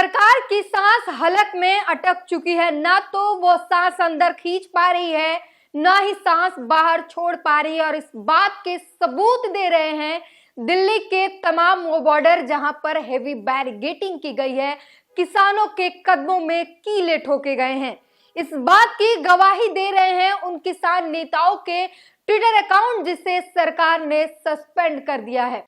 सरकार की सांस हलक में अटक चुकी है। ना तो वो सांस अंदर खींच पा रही है, ना ही सांस बाहर छोड़ पा रही है। और इस बात के सबूत दे रहे हैं दिल्ली के तमाम वो बॉर्डर जहां पर हेवी बैरिकेडिंग की गई है, किसानों के कदमों में कीले ठोके गए हैं। इस बात की गवाही दे रहे हैं उन किसान नेताओं के ट्विटर अकाउंट जिसे सरकार ने सस्पेंड कर दिया है।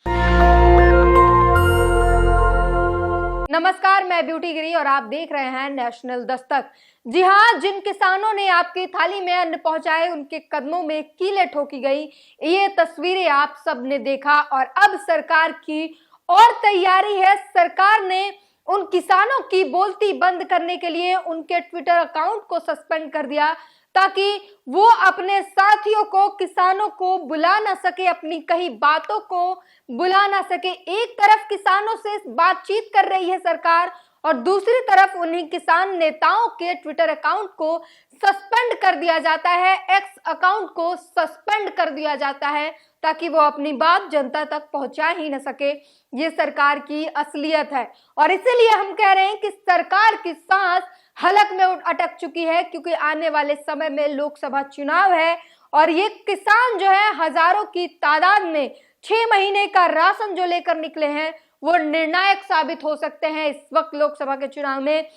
नमस्कार, मैं ब्यूटी गिरी और आप देख रहे हैं नेशनल दस्तक। जी हां, जिन किसानों ने आपकी थाली में अन्न पहुंचाए उनके कदमों में कीलें ठोकी गई, ये तस्वीरें आप सबने देखा। और अब सरकार की और तैयारी है। सरकार ने उन किसानों की बोलती बंद करने के लिए उनके ट्विटर अकाउंट को सस्पेंड कर दिया ताकि वो अपने साथियों को, किसानों को बुला ना सके, अपनी कही बातों को बुला ना सके। एक तरफ किसानों से बातचीत कर रही है सरकार और दूसरी तरफ उन्हीं किसान नेताओं के ट्विटर अकाउंट को सस्पेंड कर दिया जाता है, एक्स अकाउंट को सस्पेंड कर दिया जाता है ताकि वो अपनी बात जनता तक पहुंचा ही न सके। ये सरकार की असलियत है और इसीलिए हम कह रहे हैं कि सरकार की सांस हलक में अटक चुकी है, क्योंकि आने वाले समय में लोकसभा चुनाव है और ये किसान जो है हजारों की तादाद में 6 महीने का राशन जो लेकर निकले हैं वो निर्णायक साबित हो सकते हैं। इस वक्त लोकसभा के चुनाव में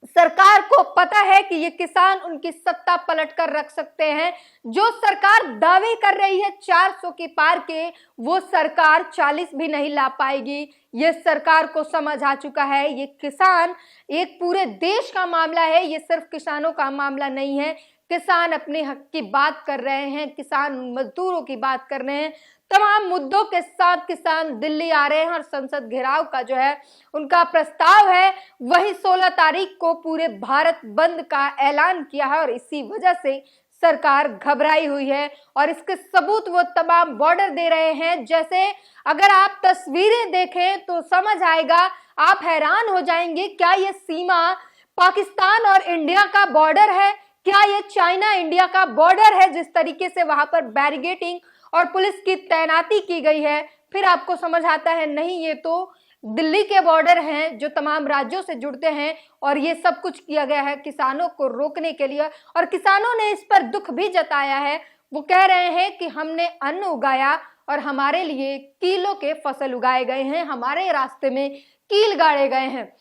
सरकार को पता है कि ये किसान उनकी सत्ता पलट कर रख सकते हैं। जो सरकार दावे कर रही है 400 के पार के, वो सरकार 40 भी नहीं ला पाएगी। ये सरकार को समझ आ चुका है। ये किसान एक पूरे देश का मामला है, ये सिर्फ किसानों का मामला नहीं है। किसान अपने हक की बात कर रहे हैं, किसान मजदूरों की बात कर रहे हैं। तमाम मुद्दों के साथ किसान दिल्ली आ रहे हैं और संसद घेराव का जो है उनका प्रस्ताव है, वही 16 तारीख को पूरे भारत बंद का ऐलान किया है। और इसी वजह से सरकार घबराई हुई है और इसके सबूत वो तमाम बॉर्डर दे रहे हैं। जैसे अगर आप तस्वीरें देखें तो समझ आएगा, आप हैरान हो जाएंगे। क्या ये सीमा पाकिस्तान और इंडिया का बॉर्डर है? क्या ये चाइना इंडिया का बॉर्डर है? जिस तरीके से वहां पर बैरिकेडिंग और पुलिस की तैनाती की गई है, फिर आपको समझ आता है नहीं, ये तो दिल्ली के बॉर्डर हैं जो तमाम राज्यों से जुड़ते हैं। और ये सब कुछ किया गया है किसानों को रोकने के लिए। और किसानों ने इस पर दुख भी जताया है। वो कह रहे हैं कि हमने अन्न उगाया और हमारे लिए कीलों के फसल उगाए गए हैं, हमारे रास्ते में कील गाड़े गए हैं।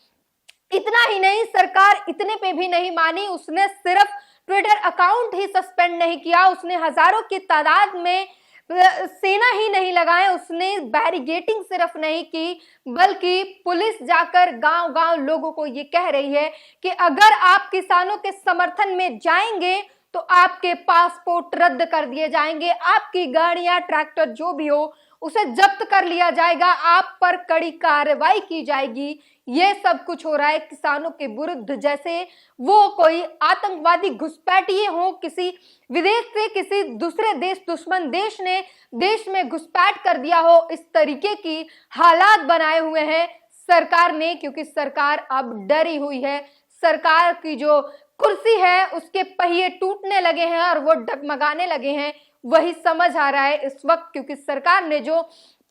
इतना ही नहीं, सरकार इतने पे भी नहीं मानी। उसने सिर्फ ट्विटर अकाउंट ही सस्पेंड नहीं किया, उसने हजारों की तादाद में सेना ही नहीं लगाए, उसने बैरिकेडिंग सिर्फ नहीं की, बल्कि पुलिस जाकर गांव-गांव लोगों को ये कह रही है कि अगर आप किसानों के समर्थन में जाएंगे तो आपके पासपोर्ट रद्द कर दिए जाएंगे, आपकी गाड़ियां, ट्रैक्टर जो भी हो उसे जब्त कर लिया जाएगा, आप पर कड़ी कार्रवाई की जाएगी। ये सब कुछ हो रहा है किसानों के विरुद्ध, जैसे वो कोई आतंकवादी घुसपैठिए हो, किसी विदेश से किसी दूसरे देश, दुश्मन देश ने देश में घुसपैठ कर दिया हो। इस तरीके की हालात बनाए हुए हैं सरकार ने, क्योंकि सरकार अब डरी हुई है। सरकार की जो कुर्सी है उसके पहिए टूटने लगे हैं और वो डगमगाने लगे हैं। वही समझ आ रहा है इस वक्त, क्योंकि सरकार ने जो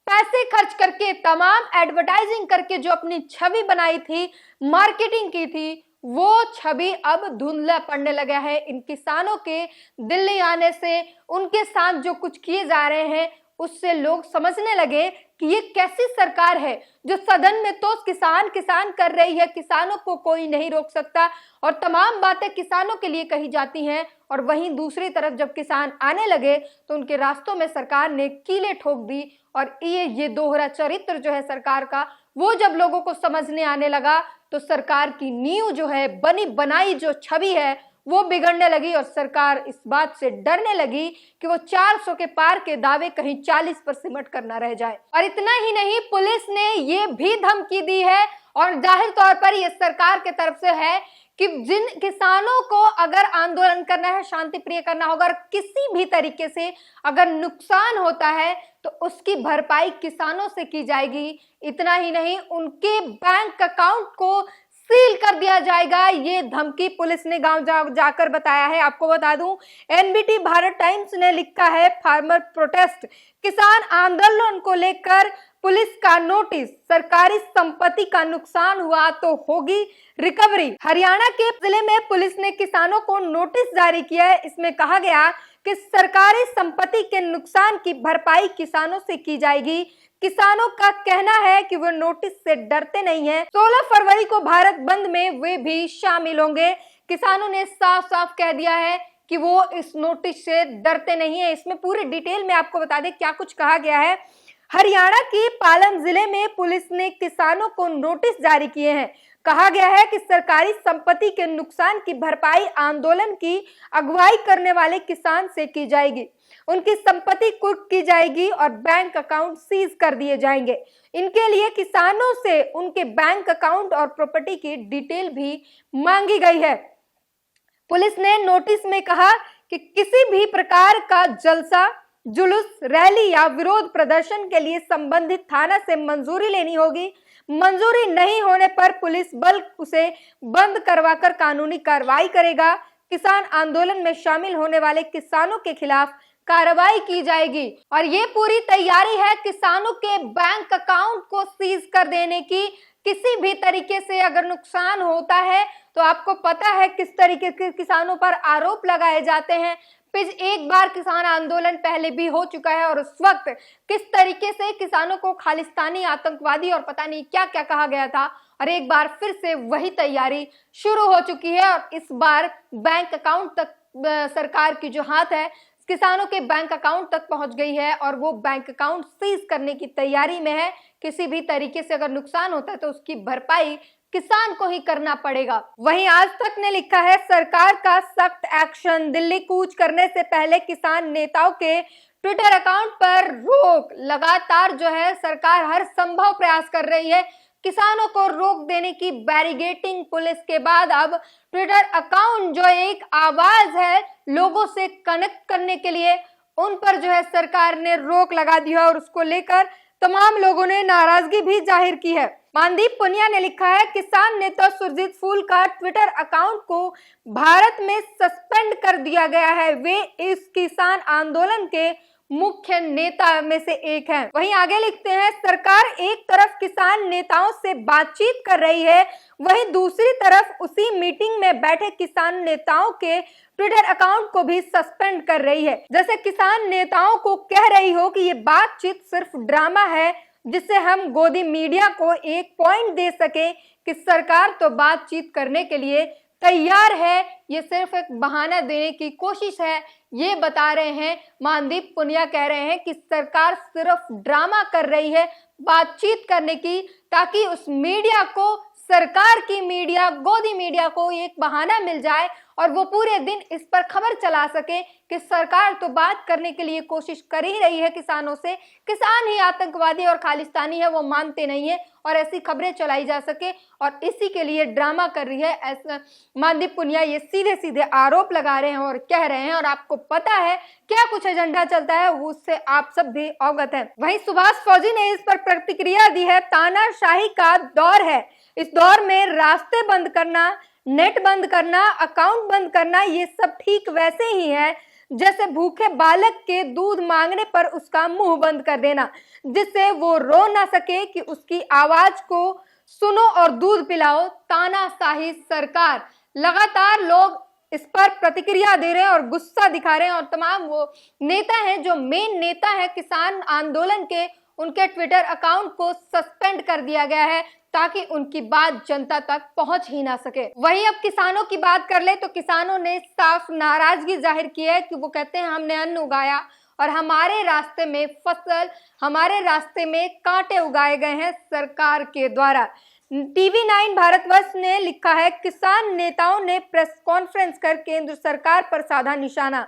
पैसे खर्च करके, तमाम एडवर्टाइजिंग करके जो अपनी छवि बनाई थी, मार्केटिंग की थी, वो छवि अब धुंधला पड़ने लगा है। इन किसानों के दिल्ली आने से, उनके साथ जो कुछ किए जा रहे हैं उससे लोग समझने लगे कि ये कैसी सरकार है जो सदन में तो किसान किसान कर रही है, किसानों को कोई नहीं रोक सकता और तमाम बातें किसानों के लिए कही जाती हैं। और वहीं दूसरी तरफ जब किसान आने लगे तो उनके रास्तों में सरकार ने कीलें ठोक दी। और ये दोहरा चरित्र जो है सरकार का, वो जब लोगों को समझने आने लगा तो सरकार की नींव जो है, बनी बनाई जो छवि है, वो बिगड़ने लगी। और सरकार इस बात से डरने लगी कि वो 400 के पार के दावे कहीं 40 पर सिमट कर ना रह जाए। और इतना ही नहीं, पुलिस ने ये भी धमकी दी है और जाहिर तौर पर ये सरकार के तरफ से है कि जिन किसानों को अगर आंदोलन करना है, शांति प्रिय करना होगा, और किसी भी तरीके से अगर नुकसान होता है तो उसकी भरपाई किसानों से की जाएगी। इतना ही नहीं, उनके बैंक अकाउंट को सील कर दिया जाएगा। ये धमकी पुलिस ने गांव जाकर बताया है। आपको बता दूं, एनबीटी भारत टाइम्स ने लिखा है, फार्मर प्रोटेस्ट, किसान आंदोलन को लेकर पुलिस का नोटिस, सरकारी संपत्ति का नुकसान हुआ तो होगी रिकवरी। हरियाणा के जिले में पुलिस ने किसानों को नोटिस जारी किया है। इसमें कहा गया कि सरकारी संपत्ति के नुकसान की भरपाई किसानों से की जाएगी। किसानों का कहना है कि वो नोटिस से डरते नहीं हैं। 16 फरवरी को भारत बंद में वे भी शामिल होंगे। किसानों ने साफ साफ कह दिया है कि वो इस नोटिस से डरते नहीं है। इसमें पूरी डिटेल में आपको बता दें क्या कुछ कहा गया है। हरियाणा के पालम जिले में पुलिस ने किसानों को नोटिस जारी किए हैं। कहा गया है कि सरकारी संपत्ति के नुकसान की भरपाई आंदोलन की अगुवाई करने वाले किसान से की जाएगी। उनकी संपत्ति कुर्क की जाएगी और बैंक अकाउंट सीज कर दिए जाएंगे। इनके लिए किसानों से उनके बैंक अकाउंट और प्रॉपर्टी की डिटेल भी मांगी गई है। पुलिस ने नोटिस में कहा कि किसी भी प्रकार का जलसा, जुलूस, रैली या विरोध प्रदर्शन के लिए संबंधित थाना से मंजूरी लेनी होगी। मंजूरी नहीं होने पर पुलिस बल उसे बंद करवाकर कानूनी कार्रवाई करेगा। किसान आंदोलन में शामिल होने वाले किसानों के खिलाफ कार्रवाई की जाएगी और ये पूरी तैयारी है किसानों के बैंक अकाउंट को सीज कर देने की। किसी भी तरीके से अगर नुकसान होता है तो आपको पता है किस तरीके के किसानों पर आरोप लगाए जाते हैं। एक बार किसान आंदोलन पहले भी हो चुका है और उस वक्त किस तरीके से किसानों को खालिस्तानी, आतंकवादी और पता नहीं क्या क्या कहा गया था, और एक बार फिर से वही तैयारी शुरू हो चुकी है। और इस बार बैंक अकाउंट तक सरकार की जो हाथ है किसानों के बैंक अकाउंट तक पहुंच गई है और वो बैंक अकाउंट सीज करने की तैयारी में है। किसी भी तरीके से अगर नुकसान होता है तो उसकी भरपाई किसान को ही करना पड़ेगा। वहीं आज तक ने लिखा है सरकार का सख्त एक्शन, दिल्ली कूच करने से पहले किसान नेताओं के ट्विटर अकाउंट पर रोक। लगातार जो है सरकार हर संभव प्रयास कर रही है किसानों को रोक देने की। बैरिगेटिंग पुलिस के बाद अब ट्विटर अकाउंट जो एक आवाज है लोगों से कनेक्ट करने के लिए, उन पर जो है सरकार ने रोक लगा दी है और उसको लेकर तमाम लोगों ने नाराजगी भी जाहिर की है। मानदीप पुनिया ने लिखा है किसान नेता सुरजीत फूल का ट्विटर अकाउंट को भारत में सस्पेंड कर दिया गया है। वे इस किसान आंदोलन के मुख्य नेता में से एक हैं। वहीं आगे लिखते हैं सरकार एक तरफ किसान नेताओं से बातचीत कर रही है, वहीं दूसरी तरफ उसी मीटिंग में बैठे किसान नेताओं के ट्विटर अकाउंट को भी सस्पेंड कर रही है। जैसे किसान नेताओं को कह रही हो कि ये बातचीत सिर्फ ड्रामा है जिससे हम गोदी मीडिया को एक पॉइंट दे सके कि सरकार तो बातचीत करने के लिए तैयार है, ये सिर्फ एक बहाना देने की कोशिश है। ये बता रहे हैं मानदीप पुनिया, कह रहे हैं कि सरकार सिर्फ ड्रामा कर रही है बातचीत करने की, ताकि उस मीडिया को, सरकार की मीडिया, गोदी मीडिया को एक बहाना मिल जाए और वो पूरे दिन इस पर खबर चला सके कि सरकार तो बात करने के लिए कोशिश कर ही रही है किसानों से, किसान ही आतंकवादी और खालिस्तानी है, वो मानते नहीं है, और ऐसी खबरें चलाई जा सके और इसी के लिए ड्रामा कर रही है। ऐसा मानदीप पुनिया ये सीधे सीधे आरोप लगा रहे हैं और कह रहे हैं, और आपको पता है क्या कुछ एजेंडा चलता है उससे आप सब भी अवगत है। वहीं सुभाष फौजी ने इस पर प्रतिक्रिया दी है। तानाशाही का दौर है, इस दौर में रास्ते बंद करना, नेट बंद करना, अकाउंट बंद करना, ये सब ठीक वैसे ही है जैसे भूखे बालक के दूध मांगने पर उसका मुंह बंद कर देना, जिससे वो रो ना सके कि उसकी आवाज को सुनो और दूध पिलाओ। तानाशाही सरकार। लगातार लोग इस पर प्रतिक्रिया दे रहे हैं और गुस्सा दिखा रहे हैं, और तमाम वो नेता हैं जो मेन नेता है किसान आंदोलन के, उनके ट्विटर अकाउंट को सस्पेंड कर दिया गया है ताकि उनकी बात जनता तक पहुंच ही ना सके। वहीं अब किसानों की बात कर ले तो किसानों ने साफ नाराजगी जाहिर की है कि वो कहते हैं हमने अन्न उगाया और हमारे रास्ते में फसल, हमारे रास्ते में कांटे उगाए गए हैं सरकार के द्वारा। TV9 भारतवर्ष ने लिखा है किसान नेताओं ने प्रेस कॉन्फ्रेंस कर केंद्र सरकार पर साधा निशाना।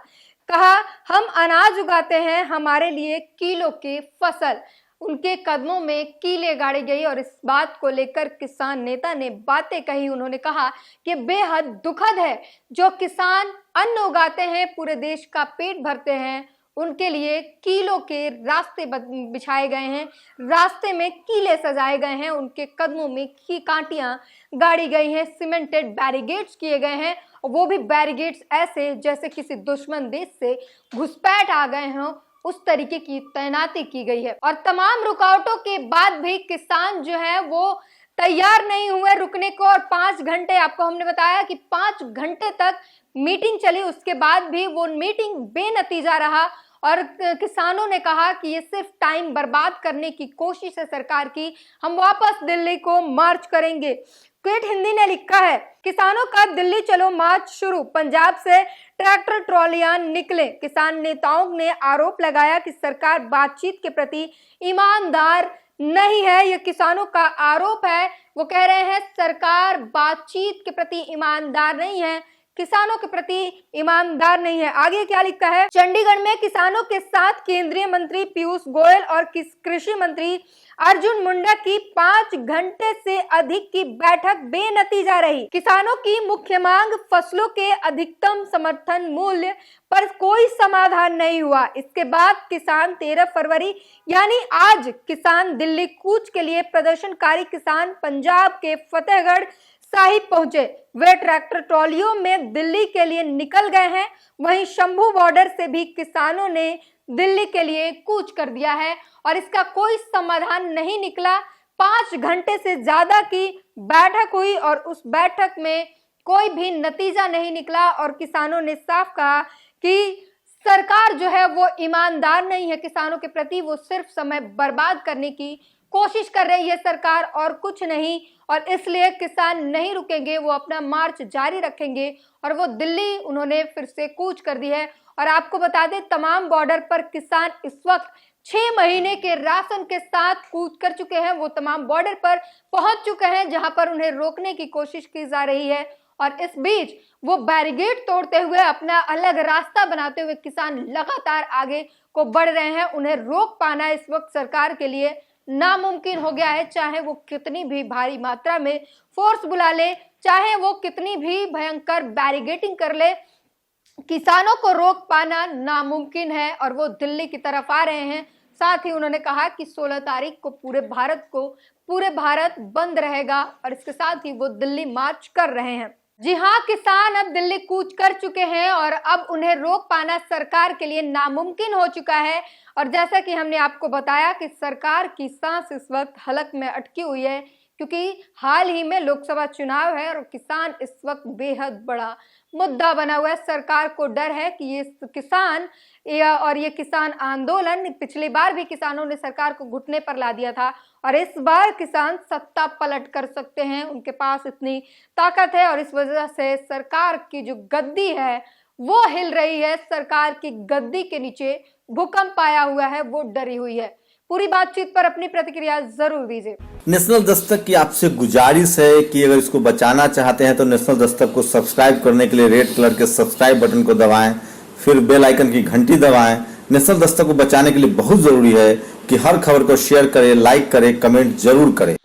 कहा हम अनाज उगाते हैं, हमारे लिए किलो की फसल। उनके कदमों में कीले गाड़ी गई और इस बात को लेकर किसान नेता ने बातें कही। उन्होंने कहा कि बेहद दुखद है जो किसान अन्न उगाते हैं, पूरे देश का पेट भरते हैं, उनके लिए कीलों के रास्ते बिछाए गए हैं, रास्ते में कीले सजाए गए हैं, उनके कदमों में की कांटियां गाड़ी गई हैं, सीमेंटेड बैरिगेड्स किए गए हैं, और वो भी बैरिगेड्स ऐसे जैसे किसी दुश्मन देश से घुसपैठ आ गए हों, उस तरीके की तैनाती की गई है। और तमाम रुकावटों के बाद भी किसान जो है वो तैयार नहीं हुए रुकने को। और 5 घंटे, आपको हमने बताया कि 5 घंटे तक मीटिंग चली, उसके बाद भी वो मीटिंग बेनतीजा रहा। और किसानों ने कहा कि ये सिर्फ टाइम बर्बाद करने की कोशिश है सरकार की, हम वापस दिल्ली को मार्च करेंगे। क्विट हिंदी ने लिखा है, किसानों का दिल्ली चलो मार्च शुरू, पंजाब से ट्रैक्टर ट्रॉलियां निकले। किसान नेताओं ने आरोप लगाया कि सरकार बातचीत के प्रति ईमानदार नहीं है। ये किसानों का आरोप है। वो कह रहे हैं सरकार बातचीत के प्रति ईमानदार नहीं है, किसानों के प्रति ईमानदार नहीं है। आगे क्या लिखा है, चंडीगढ़ में किसानों के साथ केंद्रीय मंत्री पीयूष गोयल और कृषि मंत्री अर्जुन मुंडा की 5 घंटे से अधिक की बैठक बेनतीजा रही। किसानों की मुख्य मांग फसलों के अधिकतम समर्थन मूल्य पर कोई समाधान नहीं हुआ। इसके बाद किसान 13 फरवरी यानी आज किसान दिल्ली कूच के लिए प्रदर्शनकारी किसान पंजाब के फतेहगढ़ साहिब पहुंचे। वे ट्रैक्टर ट्रॉलियों में दिल्ली के लिए निकल गए हैं। वहीं शंभू बॉर्डर से भी किसानों ने दिल्ली के लिए कूच कर दिया है और इसका कोई समाधान नहीं निकला। 5 घंटे से ज्यादा की बैठक हुई और उस बैठक में कोई भी नतीजा नहीं निकला और किसानों ने साफ कहा कि सरकार जो है वो ईमानदार नहीं है किसानों के प्रति, वो सिर्फ समय बर्बाद करने की कोशिश कर रही है सरकार और कुछ नहीं। और इसलिए किसान नहीं रुकेंगे, वो अपना मार्च जारी रखेंगे और वो दिल्ली उन्होंने फिर से कूच कर दी है। और आपको बता दें, तमाम बॉर्डर पर किसान इस वक्त 6 महीने के राशन के साथ कूच कर चुके हैं। वो तमाम बॉर्डर पर पहुंच चुके हैं जहां पर उन्हें रोकने की कोशिश की जा रही है। और इस बीच वो बैरिकेड तोड़ते हुए, अपना अलग रास्ता बनाते हुए किसान लगातार आगे को बढ़ रहे हैं। उन्हें रोक पाना इस वक्त सरकार के लिए नामुमकिन हो गया है। चाहे वो कितनी भी भारी मात्रा में फोर्स बुला ले, चाहे वो कितनी भी भयंकर बैरिकेडिंग कर ले, किसानों को रोक पाना नामुमकिन है। और वो दिल्ली की तरफ आ रहे हैं। साथ ही उन्होंने कहा कि 16 तारीख को पूरे भारत बंद रहेगा और इसके साथ ही वो दिल्ली मार्च कर रहे हैं। जी हाँ, किसान अब दिल्ली कूच कर चुके हैं और अब उन्हें रोक पाना सरकार के लिए नामुमकिन हो चुका है। और जैसा कि हमने आपको बताया कि सरकार की सांस इस वक्त हलक में अटकी हुई है क्योंकि हाल ही में लोकसभा चुनाव है और किसान इस वक्त बेहद बड़ा मुद्दा बना हुआ है। सरकार को डर है कि ये किसान आंदोलन, पिछली बार भी किसानों ने सरकार को घुटने पर ला दिया था और इस बार किसान सत्ता पलट कर सकते हैं, उनके पास इतनी ताकत है। और इस वजह से सरकार की जो गद्दी है वो हिल रही है। सरकार की गद्दी के नीचे भूकंप आया हुआ है, वो डरी हुई है। पूरी बातचीत पर अपनी प्रतिक्रिया जरूर दीजिए। नेशनल दस्तक की आपसे गुजारिश है कि अगर इसको बचाना चाहते हैं तो नेशनल दस्तक को सब्सक्राइब करने के लिए रेड कलर के सब्सक्राइब बटन को दबाएं, फिर बेल आइकन की घंटी दबाएं। नेशनल दस्तक को बचाने के लिए बहुत जरूरी है कि हर खबर को शेयर करें, लाइक करें, कमेंट जरूर करें।